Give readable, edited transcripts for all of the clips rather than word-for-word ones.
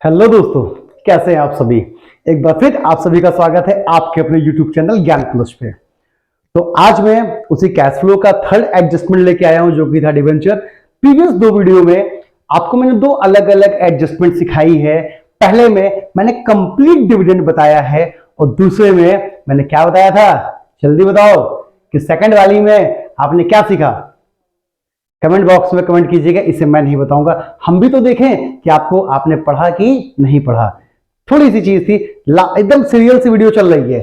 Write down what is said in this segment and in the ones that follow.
Hello दोस्तों, कैसे हैं आप सभी। एक बार फिर आप सभी का स्वागत है आपके अपने YouTube चैनल ज्ञान प्लस पे। तो आज मैं उसी कैश फ्लो का थर्ड एडजस्टमेंट लेके आया हूं जो कि था डिवेंचर। प्रीवियस दो वीडियो में आपको मैंने दो अलग अलग एडजस्टमेंट सिखाई है। पहले में मैंने कंप्लीट डिविडेंड बताया है और दूसरे में मैंने क्या बताया था, जल्दी बताओ कि सेकंड वाली में आपने क्या सीखा। कमेंट बॉक्स में कमेंट कीजिएगा, इसे मैं नहीं बताऊंगा। हम भी तो देखें कि आपने पढ़ा कि नहीं पढ़ा। थोड़ी सी चीज थी, एकदम सीरियल सी वीडियो चल रही है।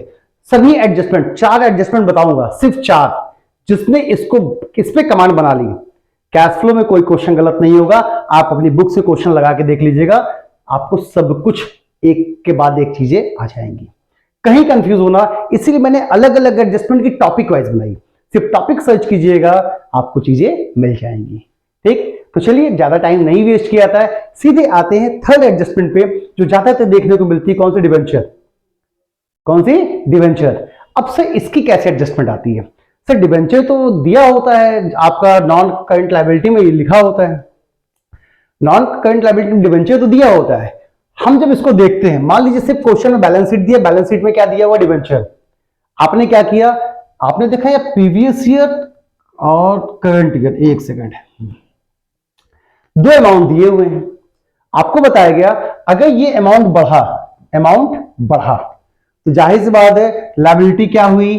सभी एडजस्टमेंट, 4 एडजस्टमेंट बताऊंगा, सिर्फ 4। जिसने इसको इस पे कमांड बना ली, कैश फ्लो में कोई क्वेश्चन गलत नहीं होगा। आप अपनी बुक से क्वेश्चन लगा के देख लीजिएगा, आपको सब कुछ एक के बाद एक चीजें आ जाएंगी। कहीं कंफ्यूज होना, इसीलिए मैंने अलग अलग एडजस्टमेंट की टॉपिक वाइज बनाई। सिर्फ टॉपिक सर्च कीजिएगा, आपको चीजें मिल जाएंगी। ठीक, तो चलिए ज्यादा टाइम नहीं वेस्ट किया जाता है, सीधे आते हैं थर्ड एडजस्टमेंट पे, जो ज्यादातर देखने को मिलती है। कौन सी डिवेंचर, कौन सी डिवेंचर। अब सर इसकी कैसे एडजस्टमेंट आती है। सर डिवेंचर तो दिया होता है आपका नॉन करंट लायबिलिटी में, लिखा होता है नॉन करंट लायबिलिटी डिवेंचर तो दिया होता है। हम जब इसको देखते हैं, मान लीजिए सिर्फ क्वेश्चन में बैलेंस शीट दिया, बैलेंस शीट में क्या दिया हुआ, डिवेंचर। आपने क्या किया, आपने देखा या प्रीवियस ईयर और करंट ईयर, एक सेकंड, दो अमाउंट दिए हुए हैं। आपको बताया गया अगर ये अमाउंट बढ़ा तो जाहिर सी बात है लायबिलिटी क्या हुई,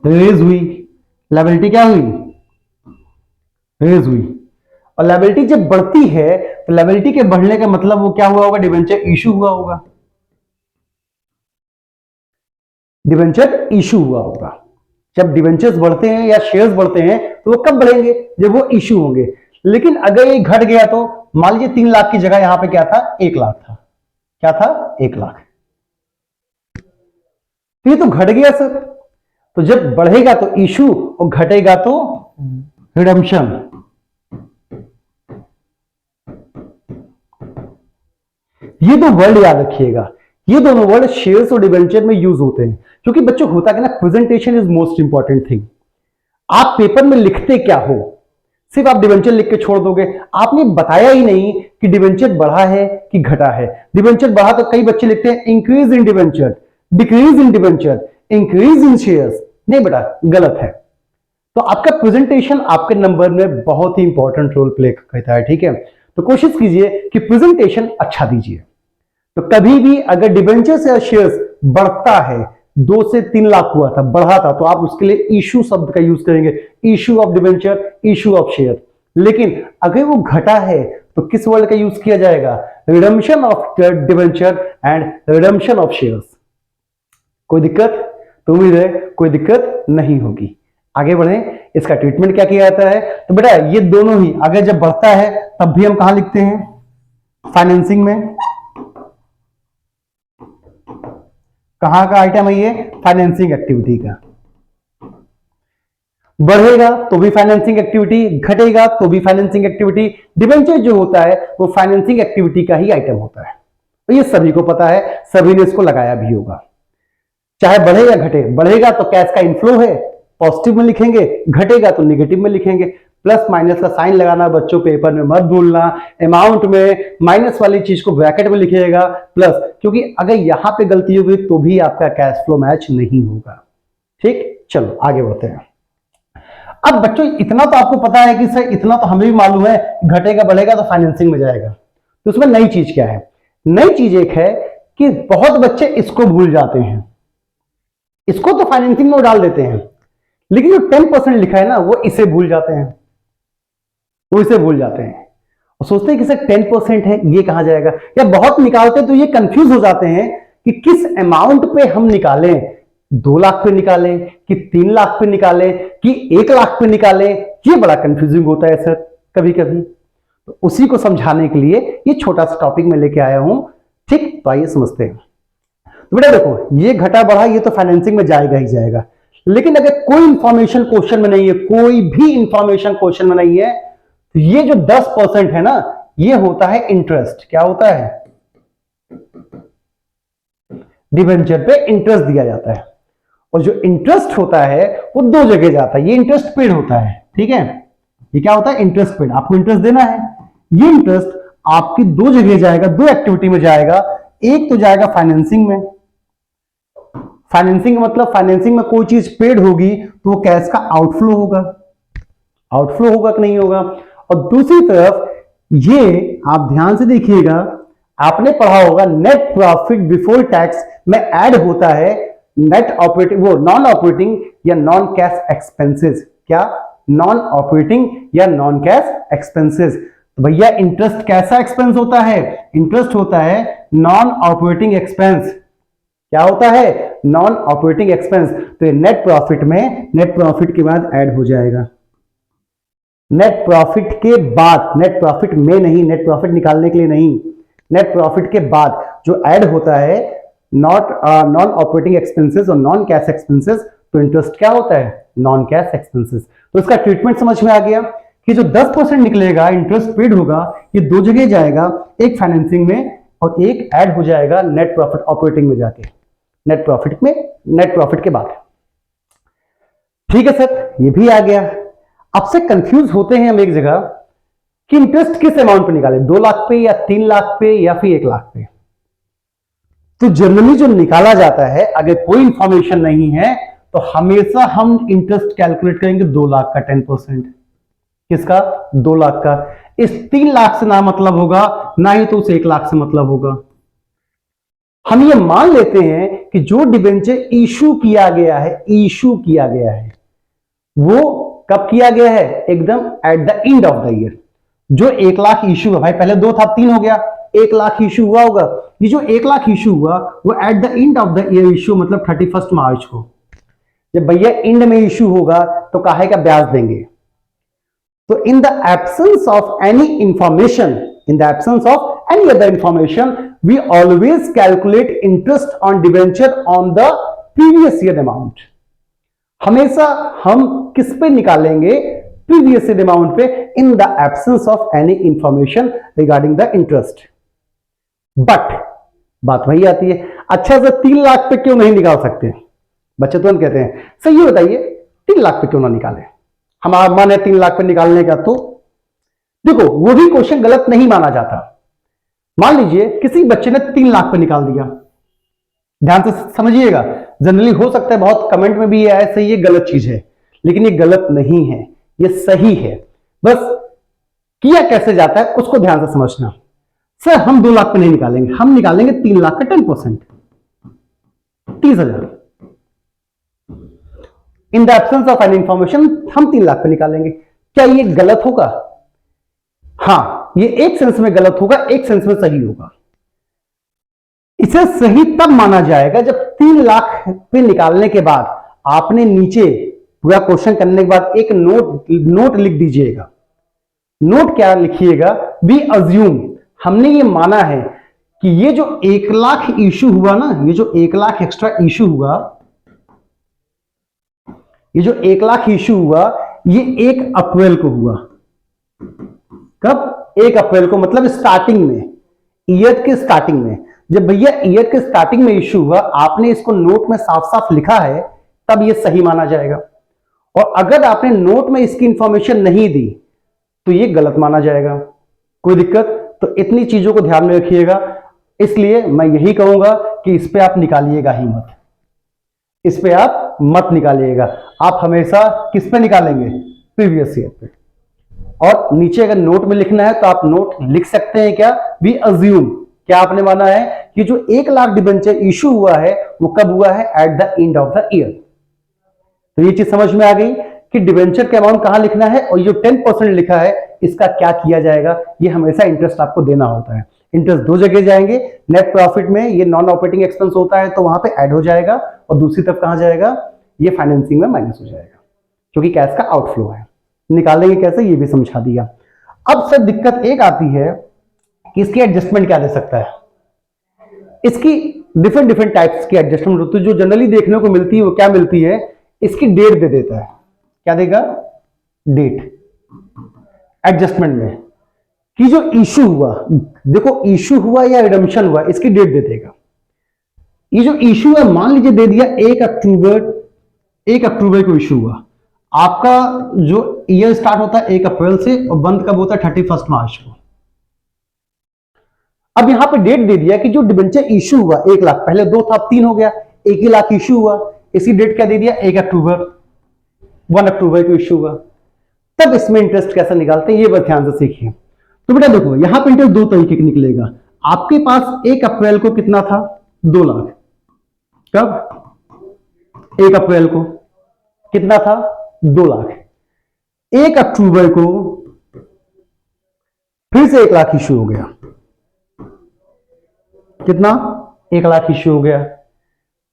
रेज हुई। लायबिलिटी क्या हुई, रेज हुई। और लायबिलिटी जब बढ़ती है तो लायबिलिटी के बढ़ने का मतलब वो क्या हुआ होगा, डिवेंचर इशू हुआ होगा। डिवेंचर इशू हुआ होगा। जब डिवेंचर्स बढ़ते हैं या शेयर्स बढ़ते हैं तो वो कब बढ़ेंगे, जब वो इशू होंगे। लेकिन अगर ये घट गया तो मान लीजिए 3 लाख की जगह यहां पे क्या था, 1 लाख था। क्या था, 1 लाख। तो ये तो घट गया सर। तो जब बढ़ेगा तो इशू और घटेगा तो रिडम्पशन। ये दो वर्ड याद रखिएगा, ये दोनों वर्ड शेयर्स और डिवेंचर में यूज होते हैं। क्योंकि बच्चों होता है ना, presentation is most important thing. आप पेपर में लिखते क्या हो, सिर्फ आप डिवेंचर लिख के छोड़ दोगे। आपने बताया ही नहीं कि डिवेंचर बढ़ा है कि घटा है। डिवेंचर बढ़ा तो कई बच्चे लिखते हैं increase in debenture, decrease in debenture, increase in shares. नहीं बेटा, गलत है। तो आपका प्रेजेंटेशन आपके नंबर में बहुत ही इंपॉर्टेंट रोल प्ले करता है। ठीक है, तो कोशिश कीजिए कि प्रेजेंटेशन अच्छा दीजिए। तो कभी भी अगर डिवेंचर्स या शेयर्स बढ़ता है, 2 से 3 लाख हुआ था, बढ़ा था, तो आप उसके लिए इशू शब्द का यूज करेंगे, issue of debenture, issue of share. लेकिन अगर वो घटा है तो किस वर्ड का यूज किया जाएगा, redemption of debenture and redemption of shares. कोई दिक्कत, तो उम्मीद है कोई दिक्कत नहीं होगी। आगे बढ़े, इसका ट्रीटमेंट क्या किया जाता है। तो बेटा ये दोनों ही अगर जब बढ़ता है तब भी हम कहां लिखते हैं, फाइनेंसिंग में। कहां का आइटम है ये, फाइनेंसिंग एक्टिविटी का। बढ़ेगा तो भी फाइनेंसिंग एक्टिविटी, घटेगा तो भी फाइनेंसिंग एक्टिविटी। डिवेंचर जो होता है वो फाइनेंसिंग एक्टिविटी का ही आइटम होता है। तो ये सभी को पता है, सभी ने इसको लगाया भी होगा। चाहे बढ़े या घटे, बढ़ेगा तो कैश का इनफ्लो है, पॉजिटिव में लिखेंगे, घटेगा तो निगेटिव में लिखेंगे। प्लस माइनस का साइन लगाना बच्चों पेपर में मत भूलना। अमाउंट में माइनस वाली चीज को ब्रैकेट में लिखिएगा प्लस, क्योंकि अगर यहां पे गलती होगी तो भी आपका कैश फ्लो मैच नहीं होगा। ठीक, चलो आगे बढ़ते हैं। अब बच्चों इतना तो आपको पता है कि सर, इतना तो हमें भी मालूम है, घटेगा बढ़ेगा तो फाइनेंसिंग में जाएगा। तो उसमें नई चीज क्या है, नई चीज एक है कि बहुत बच्चे इसको भूल जाते हैं। इसको तो फाइनेंसिंग में डाल देते हैं, लेकिन जो 10% लिखा है ना, वो इसे भूल जाते हैं। वो इसे भूल जाते हैं और सोचते हैं कि सर 10% है, ये कहां जाएगा। या बहुत निकालते तो ये कंफ्यूज हो जाते हैं कि किस अमाउंट पे हम निकालें, 2 लाख पे निकालें कि 3 लाख पे निकालें कि 1 लाख पे निकालें। ये बड़ा कंफ्यूजिंग होता है सर कभी कभी। तो उसी को समझाने के लिए ये छोटा सा टॉपिक में लेके आया हूं। ठीक, तो आइए समझते हैं। तो बेटा देखो, ये घटा बढ़ा ये तो फाइनेंसिंग में जाएगा ही जाएगा। लेकिन अगर कोई इंफॉर्मेशन क्वेश्चन में नहीं है, कोई भी इंफॉर्मेशन क्वेश्चन में नहीं है, तो ये जो 10% है ना, ये होता है इंटरेस्ट। क्या होता है, डिवेंचर पे इंटरेस्ट दिया जाता है। और जो इंटरेस्ट होता है वो 2 जगह जाता है। ये इंटरेस्ट पेड होता है, ठीक है, ये क्या होता है, इंटरेस्ट पेड। आपको इंटरेस्ट देना है, ये इंटरेस्ट आपकी दो जगह जाएगा, दो एक्टिविटी में जाएगा। एक तो जाएगा फाइनेंसिंग में, फाइनेंसिंग मतलब फाइनेंसिंग में कोई चीज पेड होगी तो वो कैश का आउटफ्लो होगा, आउटफ्लो होगा कि नहीं होगा। और दूसरी तरफ ये आप ध्यान से देखिएगा, आपने पढ़ा होगा नेट प्रॉफिट बिफोर टैक्स में ऐड होता है नेट ऑपरेटिंग, वो नॉन ऑपरेटिंग या नॉन कैश एक्सपेंसेस। क्या? नॉन ऑपरेटिंग या नॉन कैश एक्सपेंसेस। तो भैया इंटरेस्ट कैसा एक्सपेंस होता है? इंटरेस्ट होता है नॉन ऑपरेटिंग एक्सपेंस। क्या होता है? Non operating expense. तो नेट प्रॉफिट में, नेट प्रॉफिट के बाद ऐड हो जाएगा। नेट प्रॉफिट के बाद, नेट प्रॉफिट में नहीं, नेट प्रॉफिट निकालने के लिए नहीं, नेट प्रॉफिट के बाद जो ऐड होता है नॉन ऑपरेटिंग एक्सपेंसेस और नॉन कैश एक्सपेंसेस। तो इंटरेस्ट क्या होता है? Non cash expenses. तो इसका ट्रीटमेंट समझ में आ गया कि जो 10% निकलेगा इंटरेस्ट पेड होगा, ये दो जगह जाएगा, एक फाइनेंसिंग में और एक ऐड हो जाएगा नेट प्रॉफिट ऑपरेटिंग में जाके, नेट प्रॉफिट में, नेट प्रॉफिट के बाद। ठीक है सर, ये भी आ गया। अब से कंफ्यूज होते हैं हम एक जगह कि इंटरेस्ट किस अमाउंट पे निकाले, 2 लाख पे या 3 लाख पे या फिर 1 लाख पे। तो जनरली जो निकाला जाता है, अगर कोई इंफॉर्मेशन नहीं है तो हमेशा हम इंटरेस्ट कैलकुलेट करेंगे 2 लाख का 10%। किसका? 2 लाख का। इस 3 लाख से ना मतलब होगा, ना ही तो उस 1 लाख से मतलब होगा। हम ये मान लेते हैं कि जो डिबेंचर इशू किया गया है, इशू किया गया है, वो कब किया गया है? एकदम at the end of the year. जो 1 लाख इशू है, भाई पहले 2 था, 3 हो गया, 1 लाख इशू हुआ होगा। ये जो 1 लाख इशू हुआ वो at the end of the year issue, मतलब 31 मार्च को। जब भैया एंड में इशू होगा तो काहे का ब्याज देंगे? तो in the absence of any information, in the absence of any other information, we always calculate interest on debenture on the previous year amount. हमेशा हम किस पे निकालेंगे? प्रीवियस ईयर अमाउंट पे, in the absence of any information regarding the interest. But बात वही आती है, अच्छा सर 3 लाख पे क्यों नहीं निकाल सकते? बच्चे तुरंत कहते हैं सर ये बताइए 3 लाख पे क्यों ना निकाले? हमारा मन है 3 लाख पे निकालने का। तो देखो वो भी क्वेश्चन गलत नहीं माना जाता। मान लीजिए किसी बच्चे ने 3 लाख पे निकाल दिया, ध्यान से समझिएगा, जनरली हो सकता है बहुत कमेंट में भी ये आए सही ये गलत चीज है, लेकिन ये गलत नहीं है, ये सही है। बस किया कैसे जाता है उसको ध्यान से समझना। सर हम 2 लाख पे नहीं निकालेंगे, हम निकालेंगे 3 लाख का 10%, 30,000। इन the absence of any information हम 3 लाख पे निकालेंगे। क्या ये गलत होगा? हाँ, ये एक सेंस में गलत होगा, एक सेंस में सही होगा। इसे सही तब माना जाएगा जब 3 लाख पे निकालने के बाद आपने नीचे पूरा क्वेश्चन करने के बाद एक नोट लिख दीजिएगा। नोट क्या लिखिएगा? वी अज्यूम, हमने ये माना है कि ये जो 1 लाख इशू हुआ ना, ये जो 1 लाख एक्स्ट्रा इशू हुआ, ये जो 1 लाख इशू हुआ ये 1 अप्रैल को हुआ। कब? 1 अप्रैल को, मतलब स्टार्टिंग में, ईयर के स्टार्टिंग में। जब भैया ईयर के स्टार्टिंग में इशू हुआ, आपने इसको नोट में साफ साफ लिखा है, तब ये सही माना जाएगा। और अगर आपने नोट में इसकी इंफॉर्मेशन नहीं दी तो ये गलत माना जाएगा। कोई दिक्कत? तो इतनी चीजों को ध्यान में रखिएगा। इसलिए मैं यही कहूंगा कि इस पे आप निकालिएगा ही मत, इस पे आप मत निकालिएगा। आप हमेशा किस पे निकालेंगे? प्रीवियस ईयर पे। और नीचे अगर नोट में लिखना है तो आप नोट लिख सकते हैं क्या? वी अज्यूम, क्या आपने माना है कि जो 1 लाख डिबेंचर इशू हुआ है वो कब हुआ है? At the end of the year. तो ये चीज समझ में आ गई कि डिबेंचर का अमाउंट कहां लिखना है और ये 10% लिखा है इसका क्या किया जाएगा। ये हमेशा इंटरेस्ट आपको देना होता है। इंटरेस्ट दो जगह जाएंगे, नेट प्रॉफिट में ये नॉन ऑपरेटिंग एक्सपेंस होता है तो वहां पे ऐड हो जाएगा, और दूसरी तरफ कहां जाएगा? ये फाइनेंसिंग में माइनस हो जाएगा, क्योंकि कैश का आउटफ्लो है। निकालेंगे कैसे ये भी समझा दिया। अब सर दिक्कत एक आती है कि इसकी एडजस्टमेंट क्या दे सकता है? इसकी डिफरेंट टाइप्स की एडजस्टमेंट होती है। जो जनरली देखने को मिलती है वो क्या मिलती है? इसकी डेट दे देता है। क्या देगा? डेट एडजस्टमेंट में कि जो इशू हुआ, देखो इशू हुआ या रिडम्पशन हुआ, इसकी डेट दे देगा। ये जो इशू है मान लीजिए दे दिया 1 अक्टूबर को इशू हुआ। आपका जो ईयर स्टार्ट होता है 1 अप्रैल से और बंद कब होता है? 31 मार्च को। अब यहां पे डेट दे दिया कि जो डिबेंचर इशू हुआ 1 लाख, पहले 2 था, अब 3 हो गया, 1 ही लाख इशू हुआ, इसी डेट क्या दे दिया 1 अक्टूबर, 1 अक्टूबर को इशू हुआ। तब इसमें इंटरेस्ट कैसे निकालते हैं ये बस ध्यान से सीखिए। तो बेटा देखो यहां पे इंटरेस्ट 2 तरीके का निकलेगा। आपके पास 1 अप्रैल को कितना था 2 लाख, कब 1 अप्रैल को कितना था 2 लाख, 1 अक्टूबर को फिर से 1 लाख इशू हो गया, कितना 1 लाख इशू हो गया।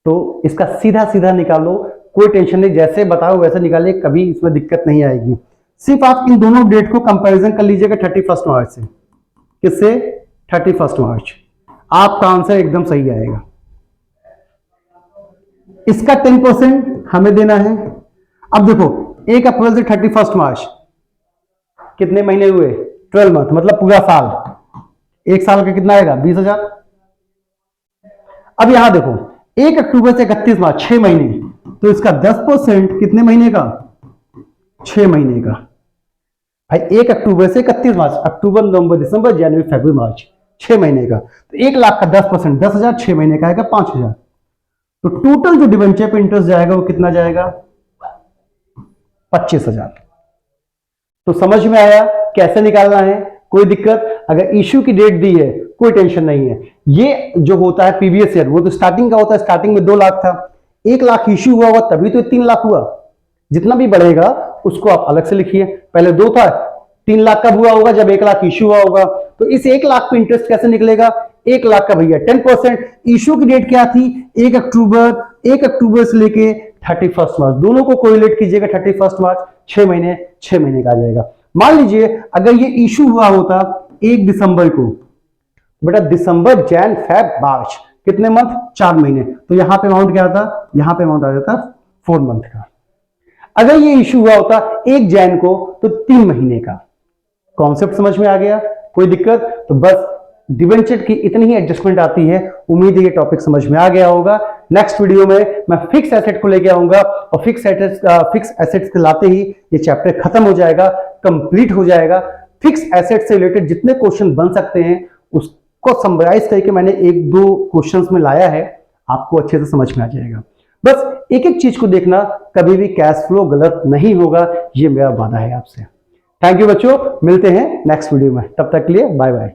तो इसका सीधा सीधा निकालो, कोई टेंशन नहीं, जैसे बताओ वैसे निकालिए, कभी इसमें दिक्कत नहीं आएगी। सिर्फ आप इन दोनों डेट को कंपैरिजन कर लीजिएगा 31 मार्च से, किससे 31 मार्च, आपका आंसर एकदम सही आएगा। इसका 10% हमें देना है। अब देखो 1 अप्रैल से 31 मार्च कितने महीने हुए 12 मंथ, मतलब पूरा साल, एक साल का कितना आएगा 20,000। अब यहां देखो 1 अक्टूबर से 31 मार्च 6 महीने, तो इसका 10% कितने महीने का 6 महीने का। भाई 1 अक्टूबर से 31 मार्च, अक्टूबर नवंबर दिसंबर जनवरी फरवरी मार्च, 6 महीने का। तो 1 लाख का 10% 10,000, 6 महीने का आएगा 5,000। तो टोटल जो डिबेंचर पे इंटरेस्ट जाएगा वो कितना जाएगा 25,000। तो समझ में आया कैसे निकालना है, कोई दिक्कत? अगर इश्यू की डेट दी है कोई टेंशन नहीं है। ये जो होता है प्रीवियस ईयर वो तो स्टार्टिंग का होता है, स्टार्टिंग में 2 लाख था, 1 लाख इश्यू हुआ तभी तो 3 लाख हुआ। जितना भी बढ़ेगा उसको आप अलग से लिखिए, पहले 2 था, 3 लाख कब हुआ होगा जब 1 लाख इश्यू हुआ होगा। तो इस 1 लाख पे इंटरेस्ट कैसे निकलेगा, 1 लाख का भैया 10%, इश्यू की डेट क्या थी 1 अक्टूबर, 1 अक्टूबर से लेके 31 मार्च, दोनों को कोरिलेट कीजिएगा 31 मार्च, 6 महीने, 6 महीने का आ जाएगा। मान लीजिए अगर ये इशू हुआ होता 1 दिसंबर को, बेटा दिसंबर जैन फेब मार्च कितने मंथ 4 महीने, तो यहां पे अमाउंट क्या आता, यहां पे अमाउंट आ जाता 4 मंथ का। अगर ये इशू हुआ होता 1 जैन को तो 3 महीने का। कॉन्सेप्ट समझ में आ गया, कोई दिक्कत? तो बस डिबेंचर की इतनी ही एडजस्टमेंट आती है। उम्मीद है ये टॉपिक समझ में आ गया होगा। नेक्स्ट वीडियो में मैं फिक्स एसेट को लेके आऊंगा और फिक्स एसेट्स के लाते ही ये चैप्टर खत्म हो जाएगा, कंप्लीट हो जाएगा। फिक्स एसेट से रिलेटेड जितने क्वेश्चन बन सकते हैं उसको समराइज करके मैंने 1-2 क्वेश्चंस में लाया है, आपको अच्छे से समझ में आ जाएगा। बस एक एक चीज को देखना, कभी भी कैश फ्लो गलत नहीं होगा, ये मेरा वादा है आपसे। थैंक यू बच्चों, मिलते हैं नेक्स्ट वीडियो में, तब तक के लिए बाय बाय।